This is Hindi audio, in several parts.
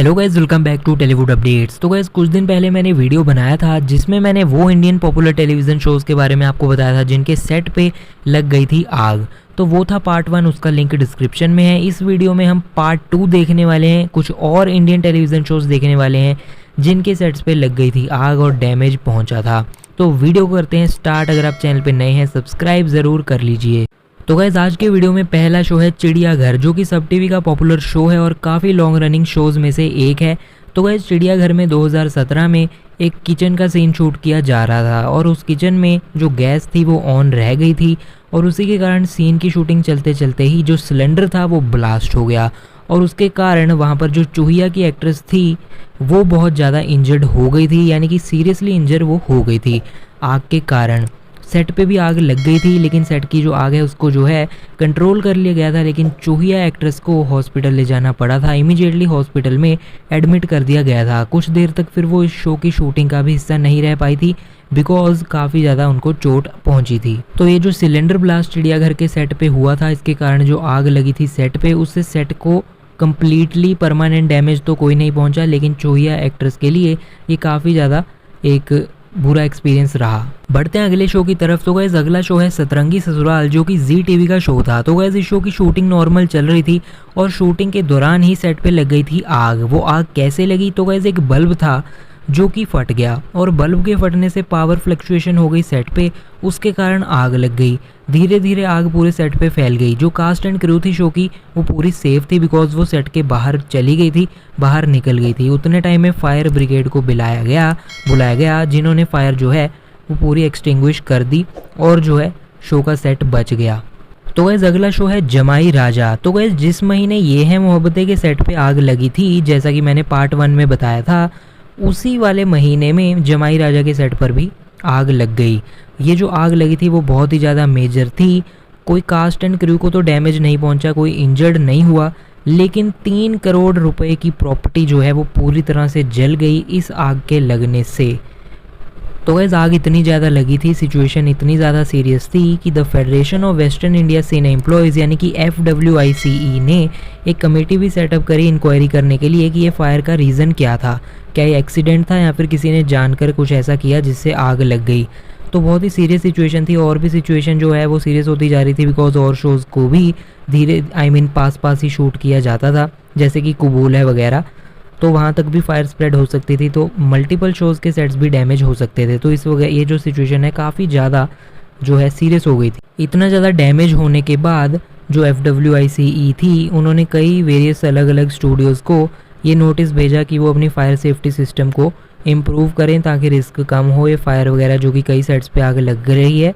Hello guys, welcome back to Tollywood updates. तो गाइस कुछ दिन पहले मैंने वीडियो बनाया था जिसमें मैंने वो इंडियन पॉपुलर टेलीविज़न शोज़ के बारे में आपको बताया था जिनके सेट पे लग गई थी आग। तो वो था पार्ट 1, उसका लिंक डिस्क्रिप्शन में है। इस वीडियो में हम पार्ट 2 देखने वाले हैं, कुछ और इंडियन टेलीविज़न शोज़ देखने वाले हैं जिनके सेट्स पे लग गई थी आग और डैमेज पहुँचा था। तो वीडियो को करते हैं स्टार्ट। अगर आप चैनल पर नए हैं सब्सक्राइब ज़रूर कर लीजिए। तो गाइस आज के वीडियो में पहला शो है चिड़ियाघर, जो कि सब टीवी का पॉपुलर शो है और काफ़ी लॉन्ग रनिंग शोज़ में से एक है। तो गाइस चिड़ियाघर में 2017 में एक किचन का सीन शूट किया जा रहा था और उस किचन में जो गैस थी वो ऑन रह गई थी और उसी के कारण सीन की शूटिंग चलते चलते ही जो सिलेंडर था वो ब्लास्ट हो गया और उसके कारण वहाँ पर जो चूहिया की एक्ट्रेस थी वो बहुत ज़्यादा इंजर्ड हो गई थी, यानी कि सीरियसली इंजर वो हो गई थी आग के कारण। सेट पे भी आग लग गई थी, लेकिन सेट की जो आग है उसको जो है कंट्रोल कर लिया गया था, लेकिन चूहिया एक्ट्रेस को हॉस्पिटल ले जाना पड़ा था। इमीडिएटली हॉस्पिटल में एडमिट कर दिया गया था। कुछ देर तक फिर वो इस शो की शूटिंग का भी हिस्सा नहीं रह पाई थी बिकॉज काफ़ी ज़्यादा उनको चोट पहुंची थी। तो ये जो सिलेंडर ब्लास्ट चिड़ियाघर के सेट पे हुआ था, इसके कारण जो आग लगी थी सेट पे, उससे सेट को कम्प्लीटली परमानेंट डैमेज तो कोई नहीं पहुँचा, लेकिन चूहिया एक्ट्रेस के लिए ये काफ़ी ज़्यादा एक बुरा एक्सपीरियंस रहा। बढ़ते हैं अगले शो की तरफ। तो गाइस अगला शो है सतरंगी ससुराल, जो कि जी टीवी का शो था। तो गाइस इस शो की शूटिंग नॉर्मल चल रही थी और शूटिंग के दौरान ही सेट पे लग गई थी आग। वो आग कैसे लगी? तो गाइस एक बल्ब था जो कि फट गया और बल्ब के फटने से पावर फ्लक्चुएशन हो गई सेट पे, उसके कारण आग लग गई। धीरे धीरे आग पूरे सेट पे फैल गई। जो कास्ट एंड क्रू थी शो की वो पूरी सेफ थी बिकॉज वो सेट के बाहर चली गई थी, बाहर निकल गई थी। उतने टाइम में फायर ब्रिगेड को बुलाया गया जिन्होंने फायर जो है वो पूरी एक्सटिंग्विश कर दी और जो है शो का सेट बच गया। तो गैस अगला शो है जमाई राजा। तो गैस जिस महीने ये है मोहब्बतें के सेट पे आग लगी थी, जैसा कि मैंने पार्ट 1 में बताया था, उसी वाले महीने में जमाई राजा के सेट पर भी आग लग गई। ये जो आग लगी थी वो बहुत ही ज़्यादा मेजर थी। कोई कास्ट एंड क्रू को तो डैमेज नहीं पहुंचा, कोई इंजर्ड नहीं हुआ, लेकिन 3 करोड़ रुपए की प्रॉपर्टी जो है वो पूरी तरह से जल गई इस आग के लगने से। तो गैस आग इतनी ज़्यादा लगी थी, सिचुएशन इतनी ज़्यादा सीरियस थी कि the federation of western India cine employees यानी कि FWICE ने एक कमेटी भी सेटअप करी इंक्वायरी करने के लिए कि ये फायर का रीज़न क्या था, क्या ये एक्सीडेंट था या फिर किसी ने जानकर कुछ ऐसा किया जिससे आग लग गई। तो बहुत ही सीरियस सिचुएशन थी और भी सिचुएशन जो है वो सीरियस होती जा रही थी बिकॉज और शोज़ को भी धीरे पास ही शूट किया जाता था, जैसे कि कबूल है वगैरह, तो वहाँ तक भी फायर स्प्रेड हो सकती थी, तो मल्टीपल शोज़ के सेट्स भी डैमेज हो सकते थे। तो इस वजह ये जो सिचुएशन है काफ़ी ज़्यादा जो है सीरियस हो गई थी। इतना ज़्यादा डैमेज होने के बाद जो FWICE थी उन्होंने कई वेरियस अलग अलग स्टूडियोज़ को ये नोटिस भेजा कि वो अपनी फायर सेफ्टी सिस्टम को इम्प्रूव करें ताकि रिस्क कम हो ये फायर वगैरह जो कि कई सेट्स पे आग लग रही है।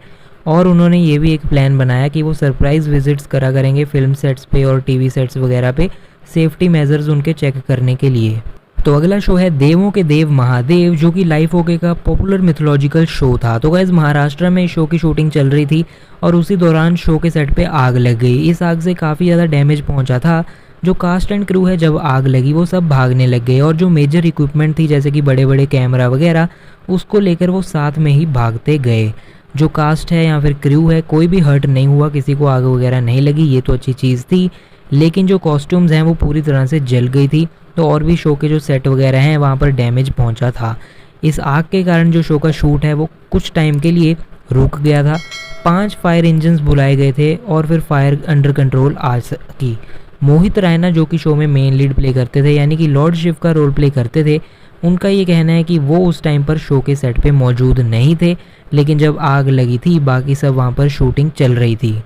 और उन्होंने ये भी एक प्लान बनाया कि वो सरप्राइज़ विजिट्स करा करेंगे फिल्म सेट्स पे और टीवी सेट्स वगैरह पे, सेफ्टी मेजर्स उनके चेक करने के लिए। तो अगला शो है देवों के देव महादेव, जो कि लाइफ ओके का पॉपुलर मिथोलॉजिकल शो था। तो गाइस महाराष्ट्र में शो की शूटिंग चल रही थी और उसी दौरान शो के सेट पे आग लग गई। इस आग से काफ़ी ज़्यादा डैमेज पहुंचा था। जो कास्ट एंड क्रू है जब आग लगी वो सब भागने लग गए और जो मेजर इक्विपमेंट थी जैसे कि बड़े बड़े कैमरा वगैरह, उसको लेकर वो साथ में ही भागते गए। जो कास्ट है या फिर क्रू है कोई भी हर्ट नहीं हुआ, किसी को आग वगैरह नहीं लगी, ये तो अच्छी चीज़ थी। लेकिन जो कॉस्ट्यूम्स हैं वो पूरी तरह से जल गई थी, तो और भी शो के जो सेट वगैरह हैं वहाँ पर डैमेज पहुँचा था। इस आग के कारण जो शो का शूट है वो कुछ टाइम के लिए रुक गया था। 5 फायर इंजन्स बुलाए गए थे और फिर फायर अंडर कंट्रोल आ सकी। मोहित रैना जो कि शो में मेन लीड प्ले करते थे यानी कि लॉर्ड शिव का रोल प्ले करते थे, उनका ये कहना है कि वो उस टाइम पर शो के सेट पे मौजूद नहीं थे, लेकिन जब आग लगी थी बाकी सब वहाँ पर शूटिंग चल रही थी।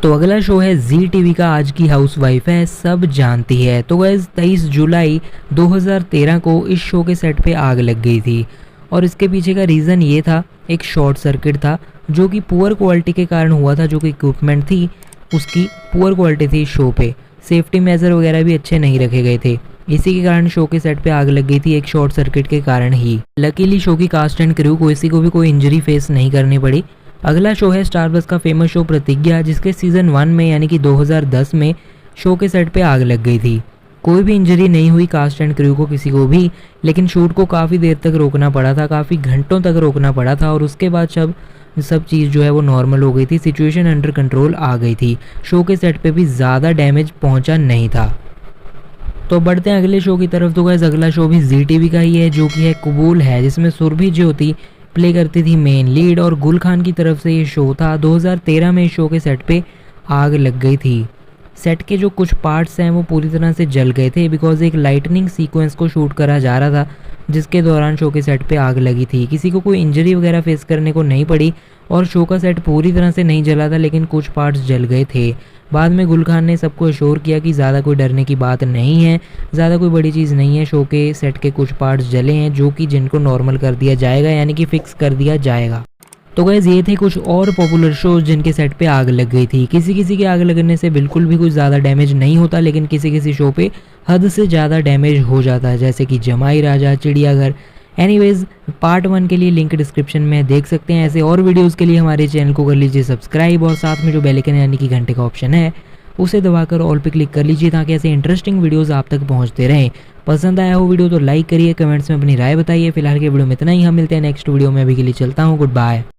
तो अगला शो है जी टीवी का आज की हाउसवाइफ है, सब जानती है। तो गाइस 23 जुलाई 2013 को इस शो के सेट पे आग लग गई थी और इसके पीछे का रीज़न ये था, एक शॉर्ट सर्किट था जो कि पुअर क्वालिटी के कारण हुआ था। जो कि इक्विपमेंट थी उसकी पुअर क्वालिटी थी शो पे, सेफ्टी मेजर वगैरह भी अच्छे नहीं रखे गए थे, इसी के कारण शो के सेट पे आग लग गई थी एक शॉर्ट सर्किट के कारण ही। लकीली शो की कास्ट एंड क्रू को इसी को भी कोई इंजरी फेस नहीं करनी पड़ी। अगला शो है स्टार प्लस का फेमस शो प्रतिज्ञा, जिसके सीज़न 1 में यानी कि 2010 में शो के सेट पे आग लग गई थी। कोई भी इंजरी नहीं हुई कास्ट एंड क्रू को किसी को भी, लेकिन शूट को काफ़ी देर तक रोकना पड़ा था, काफ़ी घंटों तक रोकना पड़ा था और उसके बाद सब चीज़ जो है वो नॉर्मल हो गई थी, सिचुएशन अंडर कंट्रोल आ गई थी। शो के सेट पे भी ज़्यादा डैमेज पहुंचा नहीं था। तो बढ़ते हैं अगले शो की तरफ। तो गाइस अगला शो भी जी टीवी का ही है जो कि है कबूल है, जिसमें सुरभि ज्योति प्ले करती थी मेन लीड और गुल खान की तरफ से ये शो था। 2013 में इस शो के सेट पे आग लग गई थी। सेट के जो कुछ पार्ट्स हैं वो पूरी तरह से जल गए थे बिकॉज एक लाइटनिंग सीक्वेंस को शूट करा जा रहा था जिसके दौरान शो के सेट पे आग लगी थी। किसी को कोई इंजरी वगैरह फेस करने को नहीं पड़ी और शो का सेट पूरी तरह से नहीं जला था, लेकिन कुछ पार्ट्स जल गए थे। बाद में गुल खान ने सबको अश्योर किया कि ज़्यादा कोई डरने की बात नहीं है, ज़्यादा कोई बड़ी चीज़ नहीं है, शो के सेट के कुछ पार्ट्स जले हैं जो कि जिनको नॉर्मल कर दिया जाएगा, यानी कि फिक्स कर दिया जाएगा। तो गाइस ये थे कुछ और पॉपुलर शोज जिनके सेट पे आग लग गई थी। किसी किसी के आग लगने से बिल्कुल भी कुछ ज़्यादा डैमेज नहीं होता, लेकिन किसी किसी शो पे हद से ज़्यादा डैमेज हो जाता है, जैसे कि जमाई राजा, चिड़ियाघर। एनीवेज पार्ट 1 के लिए लिंक डिस्क्रिप्शन में देख सकते हैं। ऐसे और वीडियोज़ के लिए हमारे चैनल को कर लीजिए सब्सक्राइब और साथ में जो बेल आइकन यानी कि घंटे का ऑप्शन है उसे दबाकर ऑल पे क्लिक कर लीजिए ताकि ऐसे इंटरेस्टिंग वीडियोस आप तक पहुंचते रहें। पसंद आया हो वीडियो तो लाइक करिए, कमेंट्स में अपनी राय बताइए। फिलहाल के वीडियो में इतना ही, हम मिलते हैं नेक्स्ट वीडियो में। अभी के लिए चलता हूँ, गुड बाय।